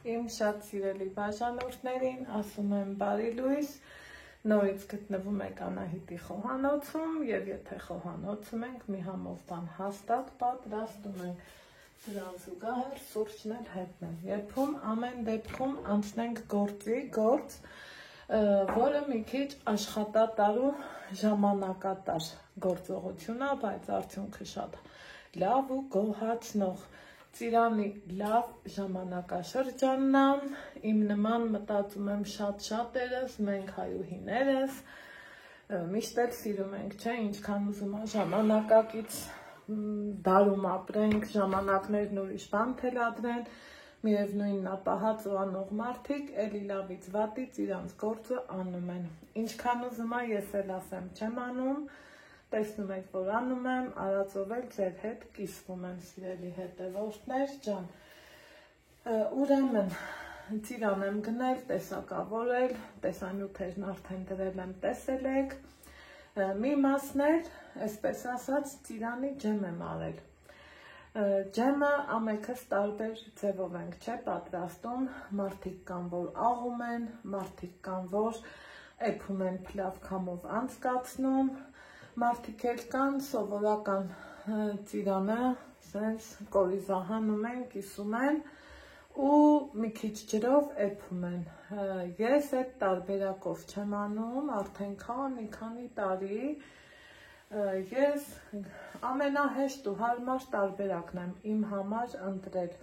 Իմ շատ սիրելի բաժանորդներին, ասում եմ բարի լույս, նորից գտնվում եք Անահիտի խոհանոցում և եթե խոհանոցում ենք, մի համով բան հաստատ պատրաստում ենք դրան զուգահեռ սուրճն էլ հետն եմ երբում, ամեն դեպքում անցնենք գործ, որը մի քիչ աշխատատար ու ժամանակատար գործողություն է, բայց արդյունքը շատ լավ ու գոհացնող Ծիրանի լավ ժամանակաշրջանն է, իմ նման մտածում եմ շատերս, մենք հայուհիներս, միշտ էլ սիրում ենք, չէ, ինչքան ուզում է ժամանակակից դարում ապրենք, ժամանակներն ուրիշ բան թելադրեն, միևնույնն է պահած ու անող մարդիկ, էլի լավից վատից իրանց գործը անում են, ինչքան ուզում է ես էլ ասեմ չեմ անում, տեսնում եք, որ անում եմ, արածով էլ ձեր հետ կիսվում եմ, սիրելի հետևորդներ ջան, ուրեմն ծիրան եմ գնել, տեսակավորել, տեսանյութերն արդեն դրել եմ, տեսել եք, մի մասն էլ, այսպես ասած, ծիրանի ջեմ եմ արել, ջեմը ամենքս տարբեր ձևով ենք, չէ, պատրաստում, մարդիկ կան, որ աղում են, մարդիկ կան, որ էփում են փլավ քամով անցկացնում, մարդիկ էլ կան, սովորական ծիրանը, սենց կորիզահանում են, կիսում են ու մի քիչ ջրով էփում են, ես այդ տարբերակով չեմ անում, արդեն քանի տարի, ես ամենահեշտ ու հարմար տարբերակն եմ իմ համար ընտրել,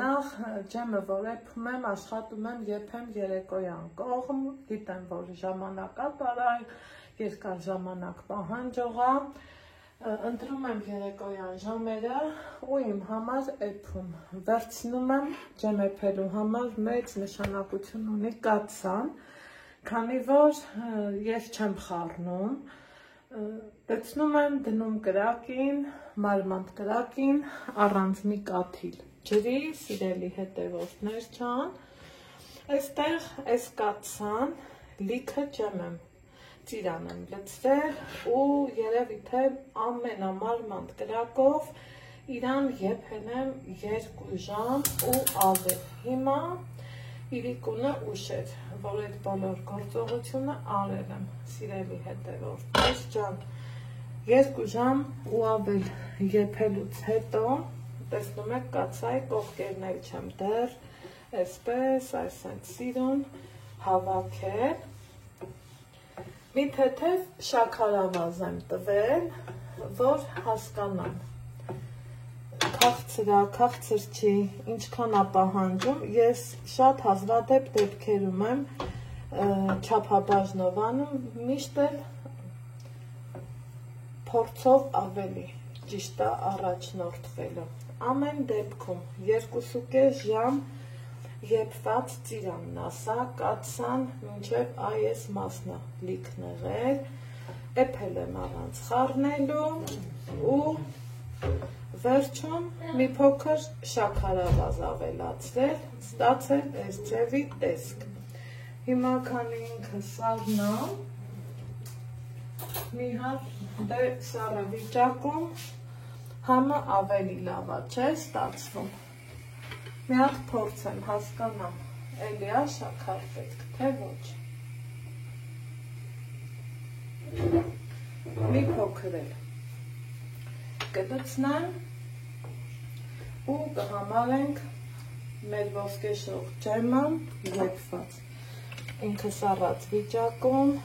նախ ջեմը, որ էփում եմ, աշխատում եմ եփեմ երեկոյան կողմ, գիտեմ, որ ժամանակատար է, երկար ժամանակ պահանջող է, ընտրում եմ երեկոյան ժամերը ու իմ համար էփում, վերցնում եմ ջեմ էփելու համար մեծ նշանակություն ունի կաթսան, քանի որ ես չեմ խառնում, լցնում եմ, դնում կրակին, մարմանդ կրակին, առանց մի կաթիլ ջրի, սիրելի հետևորդներ ջան, այստեղ այս կաթսան լիքը ջեմ եմ ծիրան եմ լցրել ու երևի թե ամենամանդ կրակով իրան եփել եմ 2 ժամ ու ավել, հիմա իրիկունը ուշ էր, որ այդ բոլոր գործողությունը արել եմ, սիրելի հետևորդներ ջան, 2 ժամ ու ավել եփելուց հետո, տեսնում եք կաթսայի կողքերն էլ չեմ դեռ, այսպես, այսենց սիրուն հավաքել, մի թեթև շաքարավազ եմ տվել, որ հասկանամ, քաղցր չի, ինչքան է պահանջում, ես շատ հազվադեպ դեպքերում եմ չափաբաժնով անում, միշտ էլ փորձով ավելի ճիշտ է առաջնորդվելու, ամեն դեպքում 2,5 ժամ եփված ծիրանն ասա, կաթսան մինչև այս մասնը լիքն եղել, էփել եմ առանց խառնելու ու վերջում մի փոքր շաքարավազ ավելացրել, ստացել այս ձևի տեսք, հիմա քանի ինքը սառնամ, մի հատ դե սառը վիճակում համը ավելի լավ է, չէ, ստացվում, մի հատ փորձեմ, հասկանամ, էլի է շաքար պետք, թե ոչ, մի փոքր էլ կլցնեմ ու կհամարենք մեր ոսկեշող ջեմը եփված, ինքը սառած վիճակում,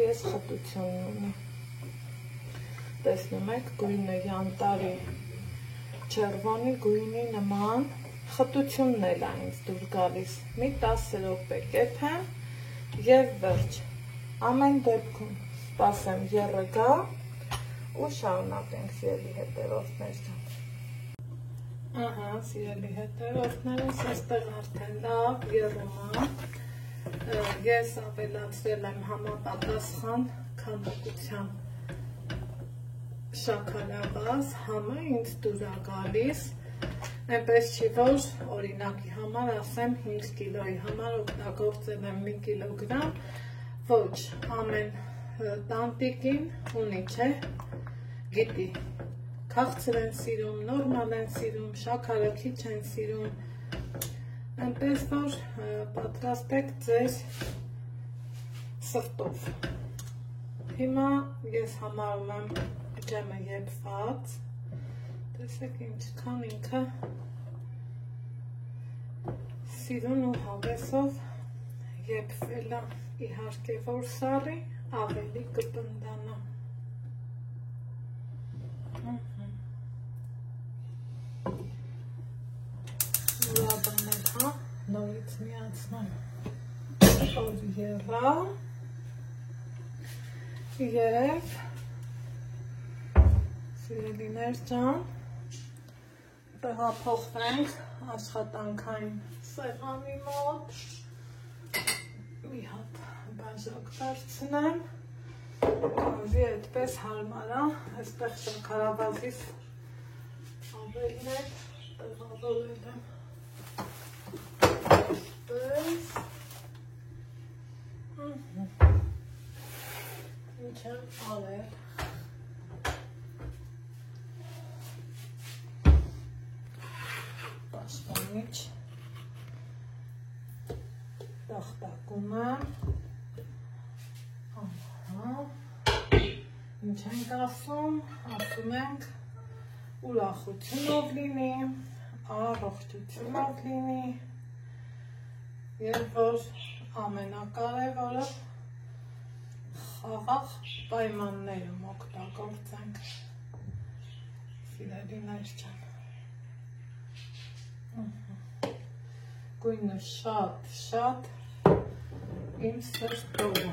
ես խտություն ունի, տեսնում եք, գույնը յանտարի չերվոնի գույնի նման, խտությունն էլ է ինձ դուր գալիս, մի 10 րոպե կեփեմ և վերջ, ամեն դեպքում սպասեմ եռը գա ու շարունակենք սիրելի հետևորդներ ջան, ահա սիրելի հետևորդներս, այստեղ արդեն լավ եռում է, ես ավելացրել եմ համապատասխան քանակության շաքարավազ, համը ինձ դուր է գալիս, այնպես չի, որ օրինակի համար ասեմ 5 կիլոյի համար օգտագործել եմ 1 կիլոգրամ, ոչ, ամեն տանտիկին ունի, չէ, գիտի, քաղցր են սիրում, նորմալ են սիրում, շաքարը քիչ են սիրում, այնպես որ պատրաստեք ձեր սրտով։ Հիմա ես համարում եմ ջեմը եփված, տեսեք ինչքան ինքը սիրուն ու հավեսով եփվել է, իհարկե որ սառի ավելի կպնդանա։ Լավանել, հա, նորից միացնեմ, որ եղա և սիրելիներ ջան, տեղափոխվենք աշխատանքային սեղանի մոտ, մի հատ բաժակ դարձնեմ, կանզի այդպես հարմար է, այստեղ շաքարավազից ավելն է տեղավորել եմ, այդպես, ինչ եմ արել, պաշտպանիչ տախտակում եմ, ինչ ենք ասում ենք ուրախությունով լինի, առողջությունով լինի և որ ամենակարևորը խաղաղ պայմաններում օգտագործենք, սիրելիներ ջան, գույնը շատ իմ սրտովը,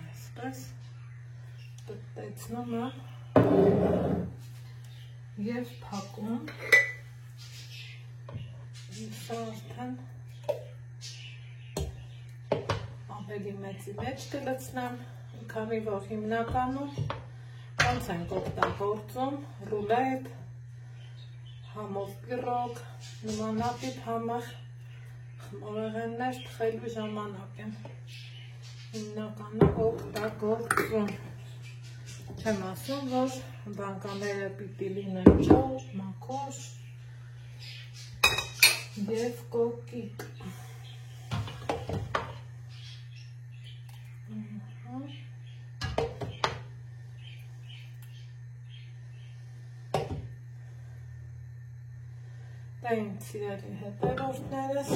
այսպես պտտեցնում եմ և փակում, սա արդեն ավելի մեծի մեջ կլցնեմ, քանի որ հիմնականում ոնց ենք օգտագործում ռուլետ, համով պիրոգ, նմանատիպ համար խմորեղեններ թխելու ժամանակ են հիմնականում օգտագործում, չեմ ասում, որ բանկաները պիտի լինեն ջոր, մաքուր և կոկիկ։ Դա իմ սիրելի հետևորդներս,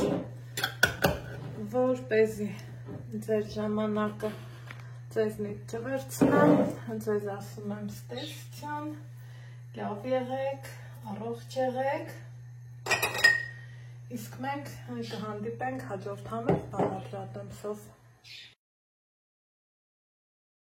որպեսզի ձեր ժամանակը ձեզնից չվերցնեմ, ձեզ ասում եմ ստեսության, լավ եղեք, առողջ եղեք, իսկ մենք կհանդիպենք հաջորդ համեր բաղադրատոմսով։